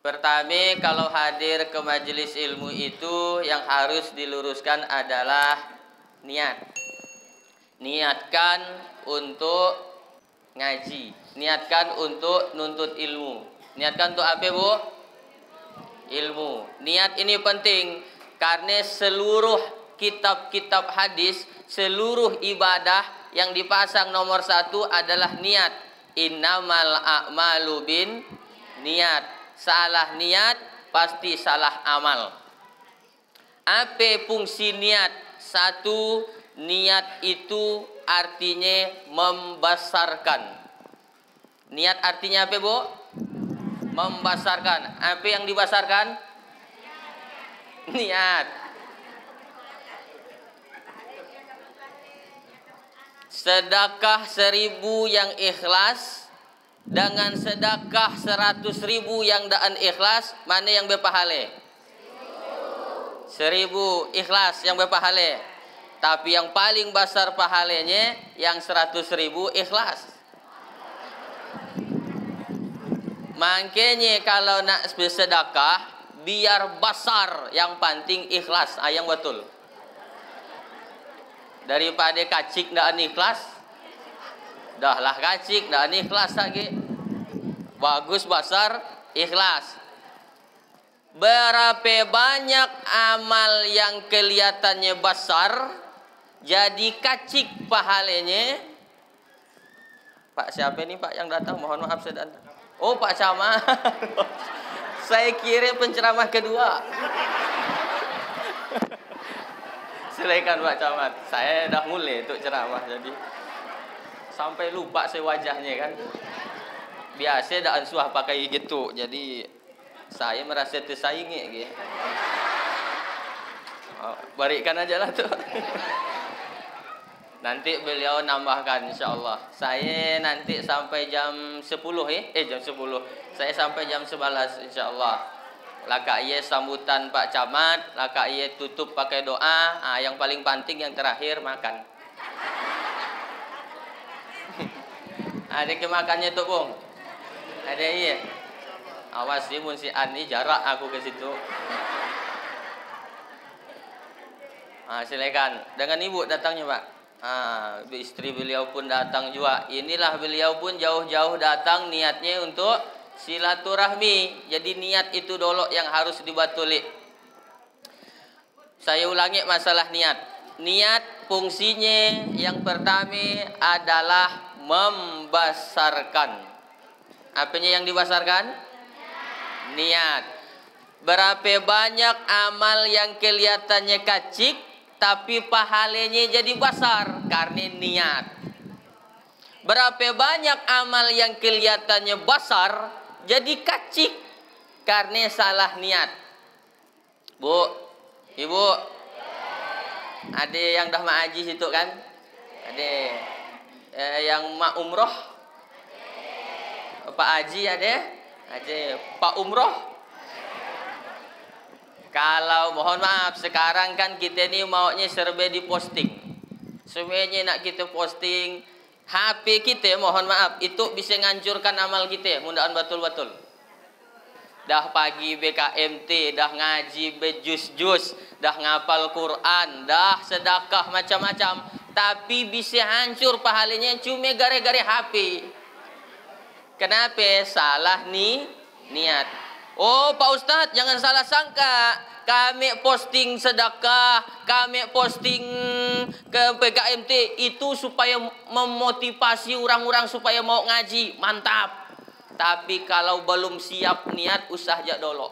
Pertama, kalau hadir ke majelis ilmu itu yang harus diluruskan adalah niat. Niatkan untuk ngaji, niatkan untuk nuntut ilmu. Niatkan untuk apa, Bu? Ilmu. Niat ini penting karena seluruh kitab-kitab hadis, seluruh ibadah yang dipasang nomor 1 adalah niat. Innamal a'malu bin niat. Salah niat pasti salah amal. Apa fungsi niat? 1, niat itu artinya membesarkan. Niat artinya apa, Bu? Membesarkan. Apa yang dibesarkan? Niat. Sedekah 1000 yang ikhlas dengan sedekah 100.000 yang daan ikhlas, mana yang berpahala? 1000 ikhlas yang berpahala. Tapi yang paling besar pahalanya yang 100.000 ikhlas. Makanya kalau nak bersedekah biar besar, yang penting ikhlas, yang betul. Daripada kacik daan ikhlas, dah lah kacik dah ikhlas lagi. Bagus besar ikhlas. Berapa banyak amal yang kelihatannya besar jadi kacik pahalanya. Pak siapa ini Pak yang datang? Mohon maaf saya datang. Oh Pak Camat. Saya kira penceramah kedua. Silakan Pak Camat. Saya dah mulai untuk ceramah jadi sampai lupa saya wajahnya kan. Biasa dah ansuah pakai gitu. Jadi saya merasa tersaingi gitu. Oh, berikan aja lah tuh. Nanti beliau nambahkan insyaallah. Saya nanti sampai jam 10 jam 10. Saya sampai jam 11 insyaallah. Laka iye sambutan Pak Camat, laka iye tutup pakai doa. Yang paling penting yang terakhir makan. Ada kemakannya tuh, Bung. Ada iya. Awas sih mun si Ani jarak aku ke situ. Silakan. Dengan Ibu datangnya, Pak. Istri beliau pun datang juga. Inilah beliau pun jauh-jauh datang niatnya untuk silaturahmi. Jadi niat itu dulu yang harus dibatuli. Saya ulangi masalah niat. Niat fungsinya yang pertama adalah membesarkan. Apanya yang dibesarkan? Niat. Berapa banyak amal yang kelihatannya kacik tapi pahalanya jadi besar karena niat. Berapa banyak amal yang kelihatannya besar jadi kacik karena salah niat. Bu, Ibu, ada yang dah mak haji situ kan? Ada. Yang mak umroh? Pak Haji ada? Ada. Pak umroh? Kalau mohon maaf sekarang kan kita ni maunya serba di posting. Semuanya nak kita posting. HP kita mohon maaf itu bisa ngancurkan amal kita. Mudah-mudahan betul-betul. Dah pagi BKMT, dah ngaji bejus-jus, dah ngapal Quran, dah sedekah macam-macam, tapi bisa hancur pahalanya cuma gara-gara HP. Kenapa? Salah niat. Oh Pak Ustadz jangan salah sangka. Kami posting sedekah, kami posting ke PKMT itu supaya memotivasi orang-orang supaya mau ngaji. Mantap. Tapi kalau belum siap niat usah aja dulu.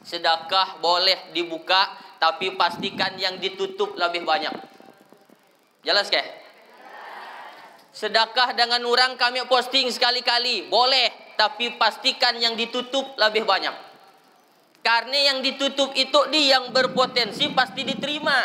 Sedekah boleh dibuka, tapi pastikan yang ditutup lebih banyak. Jelas ke? Sedekah dengan orang kami posting sekali-kali boleh, tapi pastikan yang ditutup lebih banyak. Karena yang ditutup itu dia yang berpotensi pasti diterima,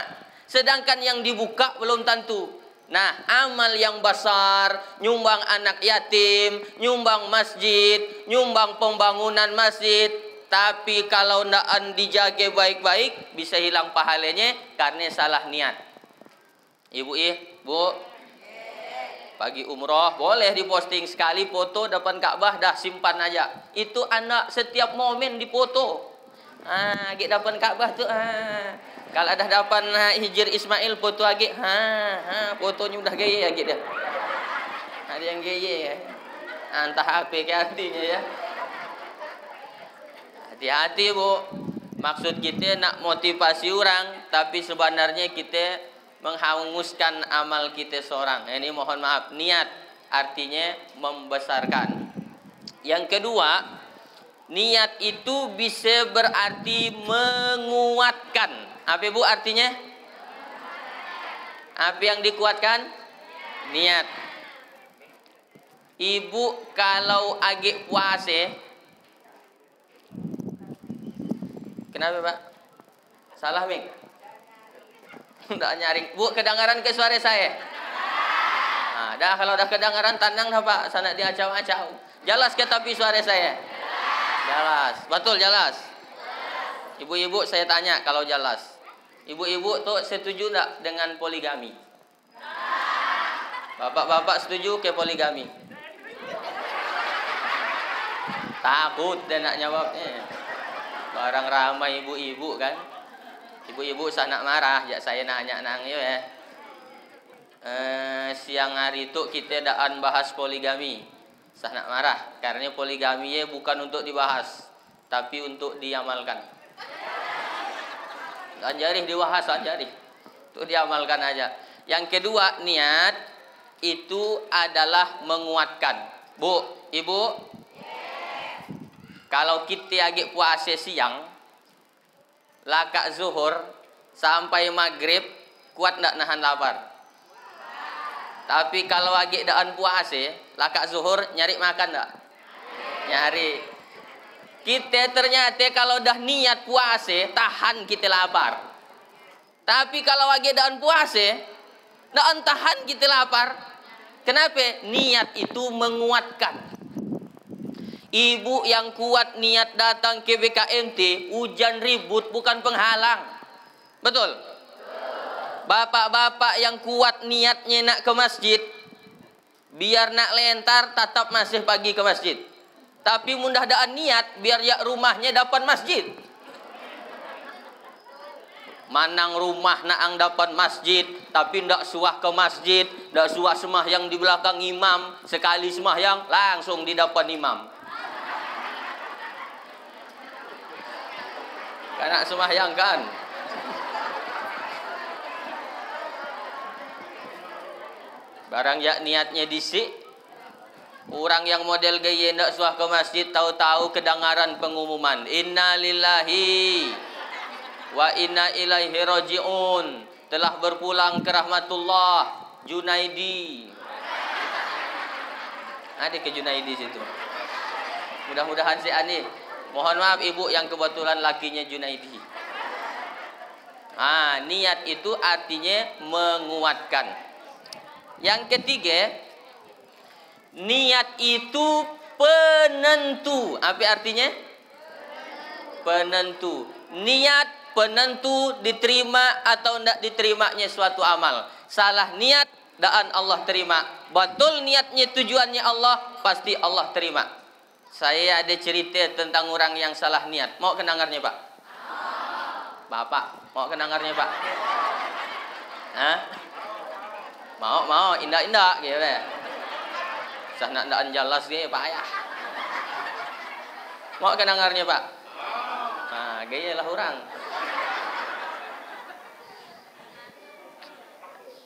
sedangkan yang dibuka belum tentu. Nah, amal yang besar, nyumbang anak yatim, nyumbang masjid, nyumbang pembangunan masjid, tapi kalau ndak dijaga baik-baik bisa hilang pahalanya karena salah niat. Ibu Bu, Pagi umroh boleh diposting, sekali foto depan Ka'bah dah simpan aja. Itu anak setiap momen difoto. Agak depan Ka'bah tu. Kalau dah depan Hijr Ismail foto agak, fotonya udah gaya agak dah. Ada yang gaya. Entah apa ke artinya ya. Hati-hati Bu. Maksud kita nak motivasi orang, tapi sebenarnya kita menghanguskan amal kita seorang. Ini mohon maaf, niat artinya membesarkan. Yang kedua, niat itu bisa berarti menguatkan. Apa Bu artinya? Apa yang dikuatkan? Niat. Ibu kalau agak puasa, kenapa Pak? Salah Ming? Udah nyaring. Bu, kedengaran ke suara saya? Dah kalau dah kedengaran tenang dah Pak. Sana dia acau-acau. Jelas ke tapi suara saya? Jelas. Betul jelas. Ibu-ibu saya tanya kalau jelas. Ibu-ibu tuh setuju enggak dengan poligami? Bapak-bapak setuju ke poligami? Takut dia nak jawabnya. Barang ramai ibu-ibu kan. Ibu-ibu sana marah, ya saya nanya nang yo ya. Siang hari itu kita daan bahas poligami. Sana marah karena poligami ya bukan untuk dibahas, tapi untuk diamalkan. Anjari dibahas anjari. Untuk diamalkan aja. Yang kedua, niat itu adalah menguatkan. Bu, Ibu, kalau kita agak puasa siang, lakak zuhur sampai maghrib, kuat ndak nahan lapar? Tapi kalau agak daan puasa, lakak zuhur nyari makan ndak? Nyari. Kita ternyata kalau dah niat puasa, tahan kita lapar. Tapi kalau agak daan puasa, daan tahan kita lapar. Kenapa? Niat itu menguatkan. Ibu yang kuat niat datang ke BKMT, hujan ribut bukan penghalang. Betul? Bapak-bapak yang kuat niatnya nak ke masjid, biar nak lentar tetap masih pagi ke masjid. Tapi mudah-mudahan niat biar ya rumahnya dapat masjid. Manang rumah naang dapat masjid, tapi ndak suah ke masjid, ndak suah sembahyang di belakang imam, sekali sembahyang langsung didapat imam. Karena sembahyang kan. Barang ya niatnya disik. Orang yang model gaya ndak suah ke masjid, tahu-tahu kedengaran pengumuman inna lillahi wa inna ilaihi rajiun, telah berpulang ke rahmatullah Junaidi. Ada ke Junaidi situ. Mudah-mudahan si Ani. Mohon maaf ibu yang kebetulan lakinya Junaidi. Niat itu artinya menguatkan. Yang ketiga, niat itu penentu. Apa artinya? Penentu. Niat penentu diterima atau tidak diterimanya suatu amal. Salah niat, daan Allah terima. Betul niatnya tujuannya Allah, pasti Allah terima. Saya ada cerita tentang orang yang salah niat. Mau kenangarnya Pak? Bapak, mau kenangarnya Pak? Mau, indah-indah gitu ya. Sah nak jelas gitu Pak ayah. Mau kenangarnya Pak? Gaya lah orang.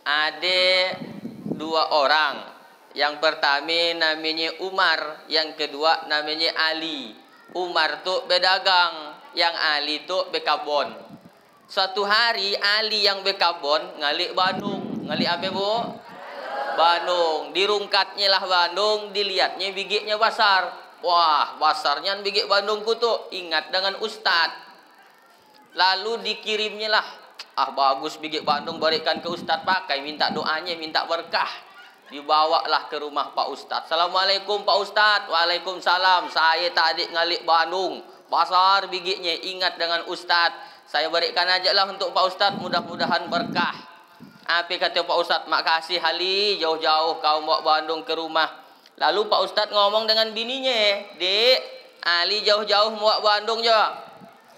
Ada dua orang. Yang pertama namanya Umar, yang kedua namanya Ali. Umar tuh bedagang, yang Ali tuh bekabon. Suatu hari Ali yang bekabon ngalik Bandung. Ngalik apa Bu? Bandung. Dirungkatnya lah Bandung, dilihatnya bigitnya basar. Wah, basarnya bigit Bandung tuh. Ingat dengan Ustadz. Lalu dikirimnya lah. Bagus bigit Bandung, berikan ke Ustadz pakai, minta doanya, minta berkah. Dibawalah ke rumah Pak Ustadz. Assalamualaikum Pak Ustadz. Waalaikumsalam. Saya tadi ngalik Bandung, basar bigitnya. Ingat dengan Ustadz. Saya berikan aja lah untuk Pak Ustadz, mudah-mudahan berkah. Apa kata Pak Ustadz? Makasih Ali, jauh-jauh kau bawa Bandung ke rumah. Lalu Pak Ustadz ngomong dengan bininya, Dek, Ali jauh-jauh bawa Bandung je.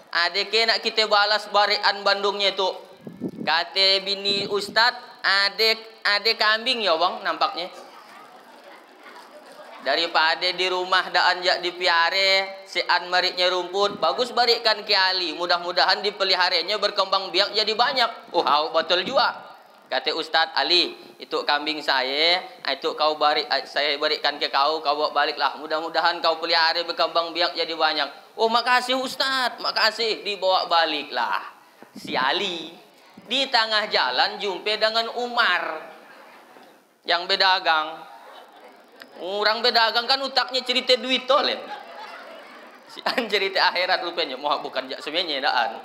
Adek nak kita balas barikan Bandungnya tu. Kata bini Ustadz, adek kambing ya bang nampaknya. Daripada di rumah daan jak dipiare, sean mariknya rumput, bagus barikan ke Ali. Mudah-mudahan dipeliharanya berkembang biak jadi banyak. Oh, betul juga. Kata Ustadz Ali, itu kambing saya, itu saya berikan ke kau bawa baliklah. Mudah-mudahan kau pelihara berkembang biak jadi banyak. Oh, makasih Ustadz, makasih. Dibawa baliklah. Si Ali di tengah jalan jumpa dengan Umar yang berdagang. Orang berdagang kan utaknya cerita duit tolen. Si cerita akhirat rupanya, bukan sebenarnya daan.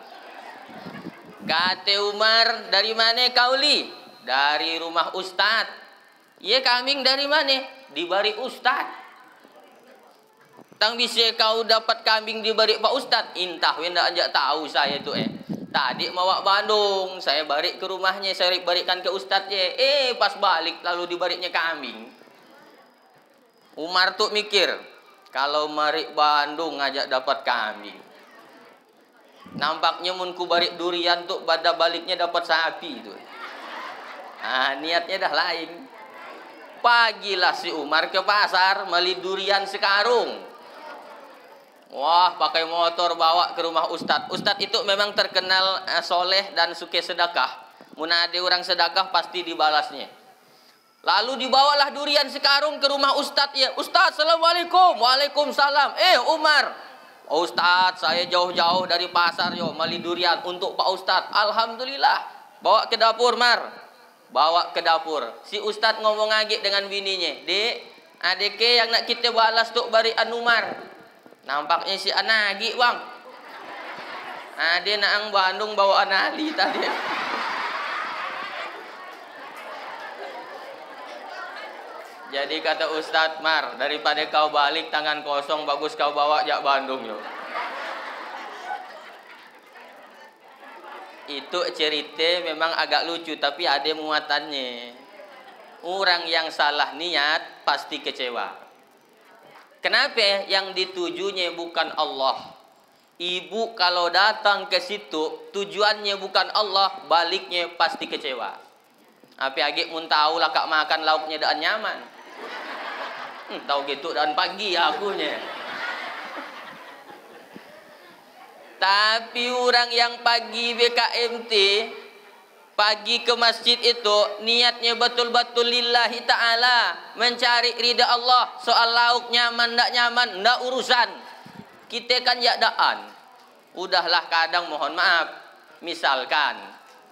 Kata Umar, dari mana kau li? Dari rumah Ustad. Ye kambing dari mana? Di bari Ustad. Tang bisa kau dapat kambing di bari Pak Ustad? Intah wenda anjak tahu saya tu Tadi mau Bandung, saya balik ke rumahnya, saya barikan ke Ustad je. Pas balik lalu dibariknya kambing. Umar tu mikir, kalau marik Bandung ngajak dapat kambing. Nampaknya mun ku barik durian tu pada baliknya dapat sapi tu. Niatnya dah lain. Pagilah si Umar ke pasar beli durian sekarung. Wah, pakai motor bawa ke rumah Ustadz. Ustadz itu memang terkenal soleh dan suka sedekah. Mun ada orang sedekah pasti dibalasnya. Lalu dibawalah durian sekarung ke rumah Ustadz ya. Ustadz, assalamualaikum. Waalaikumsalam. Umar. Oh, Ustadz, saya jauh-jauh dari pasar yo beli durian untuk Pak Ustadz. Alhamdulillah. Bawa ke dapur, Mar. Bawa ke dapur. Si Ustadz ngomong lagi dengan bininya. Dek, adek yang nak kita balas tuh bari Anumar. Nampaknya si Anagi, bang. Dia nak Bandung bawa Anali tadi. Jadi kata Ustadz, Mar, daripada kau balik tangan kosong, bagus kau bawa jak Bandung yo. Itu cerita memang agak lucu, tapi ada muatannya. Orang yang salah niat pasti kecewa. Kenapa? Yang ditujunya bukan Allah. Ibu kalau datang ke situ, tujuannya bukan Allah, baliknya pasti kecewa. Apa agak mun tahu lah kak makan lauknya dan nyaman. Tahu gitu dan pagi akunya. Tapi orang yang pagi BKMT, pagi ke masjid itu niatnya betul-betul lillahi ta'ala, mencari ridha Allah. Soal lauk nyaman ndak nyaman ndak urusan. Kita kan ya daan. Udahlah kadang mohon maaf. Misalkan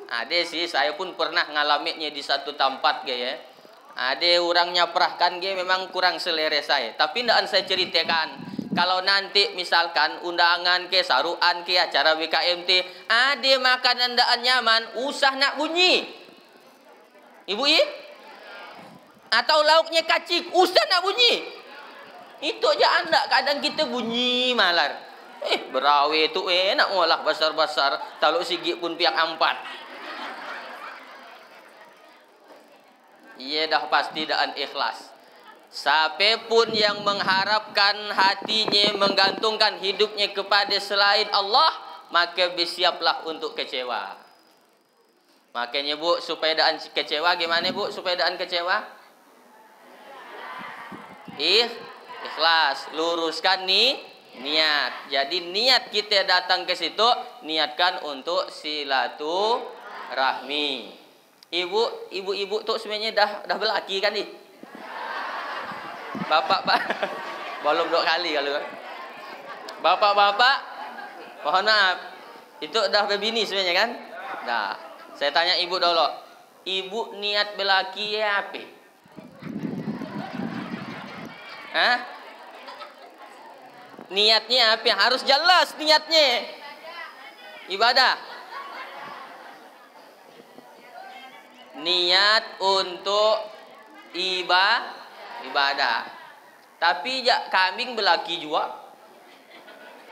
ada sih saya pun pernah ngalaminya di satu tempat ya. Ada orang nyaprahkan dia memang kurang selera saya. Tapi ndak saya ceritakan. Kalau nanti misalkan undangan ke saruan ke acara BKMT, ada makanan ndak nyaman, usah nak bunyi. Ibu atau lauknya kacik, usah nak bunyi. Itu aja anda kadang kita bunyi malar. Berawe itu enak ngolah besar-besar, taluk sigit pun pihak ampat. Iya dah pasti daan ikhlas. Siapa pun yang mengharapkan hatinya, menggantungkan hidupnya kepada selain Allah, maka bersiaplah untuk kecewa. Makanya Bu, supaya daan kecewa gimana Bu? Supaya daan kecewa? Ikhlas, luruskan niat. Jadi niat kita datang ke situ, niatkan untuk silaturahmi. Ibu tuh sebenarnya dah belaki kan nih? Bapak belum 2 kali kalau. Bapak, mohon maaf. Itu dah berbini sebenarnya kan? Dah. Saya tanya ibu dulu. Ibu niat belaki ya apa? Niatnya apa? Harus jelas niatnya. Ibadah. Niat untuk ibadah. Tapi ya kambing belaki juga.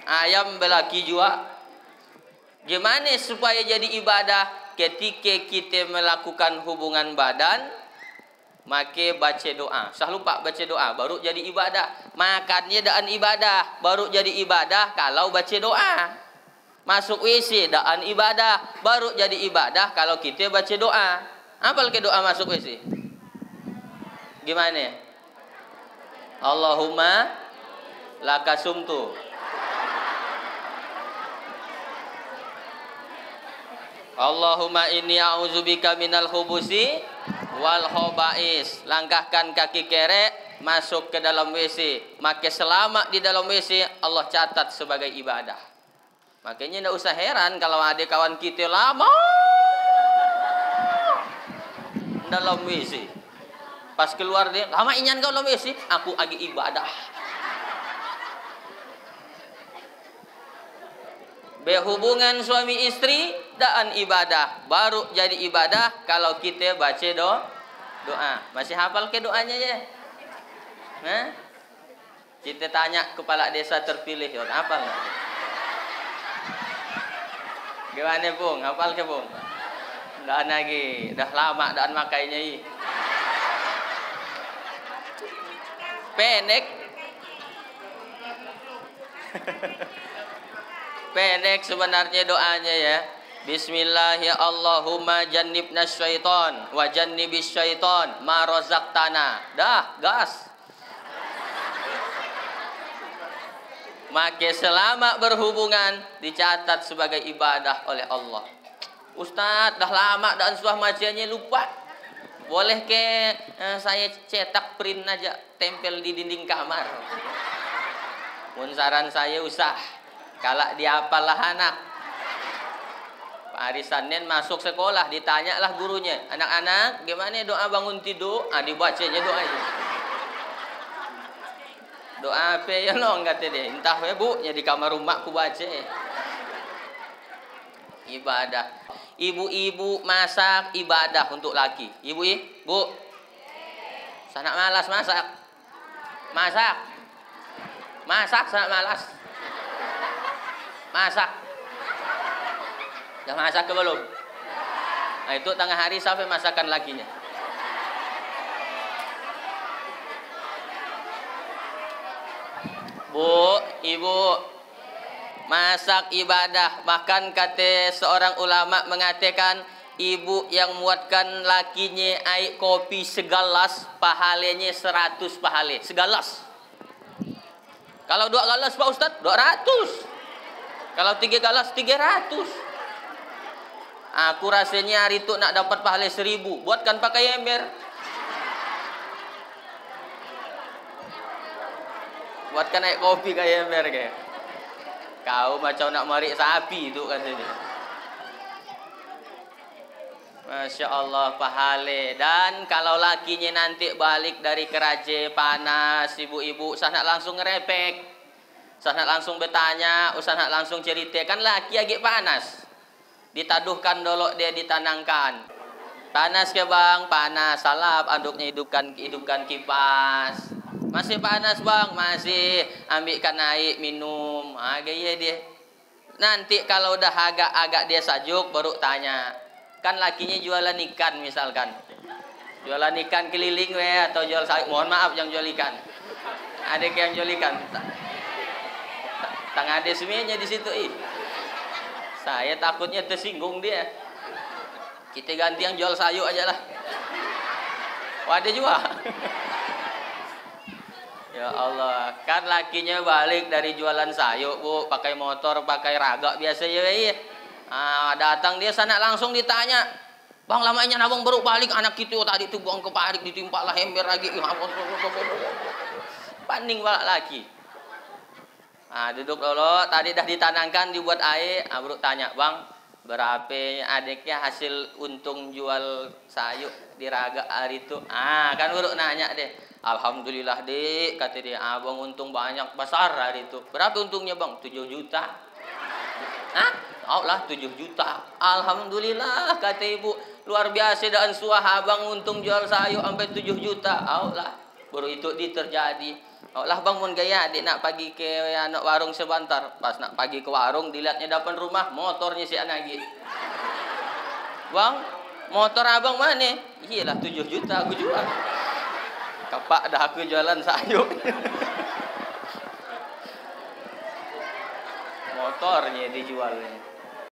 Ayam belaki juga. Gimana supaya jadi ibadah? ketika kita melakukan hubungan badan, maka baca doa. Sah lupa baca doa, baru jadi ibadah. Makannya daan ibadah, baru jadi ibadah kalau baca doa. Masuk WC daan ibadah, baru jadi ibadah kalau kita baca doa. Apal ke doa masuk WC? Gimana? Allahumma lakasumtu. Allahumma inni a'udzubika minal khubusi wal khaba'is. Langkahkan kaki kere masuk ke dalam WC, maka selama di dalam WC Allah catat sebagai ibadah. Makanya tidak usah heran kalau ada kawan kita lama dalam WC. Pas keluar dia, lama inyan kau dalam WC, aku lagi ibadah. Berhubungan suami istri dan ibadah, baru jadi ibadah kalau kita baca doa. Masih hafal ke doanya ya? Nah, kita tanya kepala desa terpilih, hafal nggak? Gimana Bung? Hafal ke Bung? Dah lagi, dah lama dah makainya i. Pendek. Pendek sebenarnya doanya ya. Bismillah ya Allahumma jannibna syaiton wa jannibis syaiton ma razaqtana. Dah, gas. Maka selama berhubungan dicatat sebagai ibadah oleh Allah. Ustaz, dah lama dan suah macamnya lupa. Boleh ke saya cetak print aja, tempel di dinding kamar. Mun saran saya usah. Kalak dihafal lah anak. Pak hari Senin masuk sekolah, ditanyalah gurunya, anak-anak gimana doa bangun tidur? Dibacanya doanya. Doa apa ya no kata dia. Entah ya bu, ya di kamar rumah ku baca. Ibadah. Ibu-ibu masak ibadah untuk laki. Ibu, sanak malas masak. Masak sanak malas. Masak. Dah masak ke belum? Nah, itu tengah hari sampai masakan lakinya. Bu, ibu, masak ibadah. Bahkan kata seorang ulama mengatakan, ibu yang muatkan lakinya air kopi segelas, pahalanya 100 pahala. Segelas. Kalau 2 gelas Pak Ustaz, 200. Kalau 3 gelas 300. Aku rasanya hari itu nak dapat pahala 1000. Buatkan pakai ember. Buatkan air kopi kayak ember kayak. Kau macam nak marik sapi itu katanya. Masya Allah pahala. Dan kalau lakinya nanti balik dari keraja panas, ibu-ibu usah nak langsung ngerepek, usah nak langsung bertanya, usah nak langsung cerita. Kan laki agak panas, ditaduhkan dulu dia ditanangkan. Panas ke bang? Panas. Salap aduknya hidupkan kipas. Masih panas bang? Masih. Ambilkan air minum. Gaya dia. Nanti kalau udah agak dia sajuk baru tanya. Kan lakinya jualan ikan misalkan. Jualan ikan keliling atau jual sayur. Mohon maaf yang jual ikan. Ada yang jual ikan. Tang ada semuanya di situ Saya takutnya tersinggung dia. Kita ganti yang jual sayur aja lah. Ada juga. Ya Allah, kan lakinya balik dari jualan sayur bu, pakai motor, pakai ragak biasa ya. Datang dia sana langsung ditanya, bang lamanya nabung baru balik anak kita tadi tuh buang ke parik ditimpa lah ember lagi. Paning balak laki. Duduk dulu, tadi dah ditanangkan dibuat air, baru tanya bang berapa adiknya hasil untung jual sayur di raga hari itu. Kan baru nanya deh. Alhamdulillah dek, kata dia, abang untung banyak besar hari itu. Berapa untungnya bang? 7 juta. Lah 7 juta. Alhamdulillah kata ibu, luar biasa dan suah abang untung jual sayur sampai 7 juta. Lah baru itu terjadi. Lah bang mun gaya adik nak pagi ke anak warung sebentar. Pas nak pagi ke warung dilihatnya depan rumah motornya si anak lagi. Bang, motor abang mana? Iyalah 7 juta aku jual. Kapak dah aku jualan sayur. Motornya dijualnya.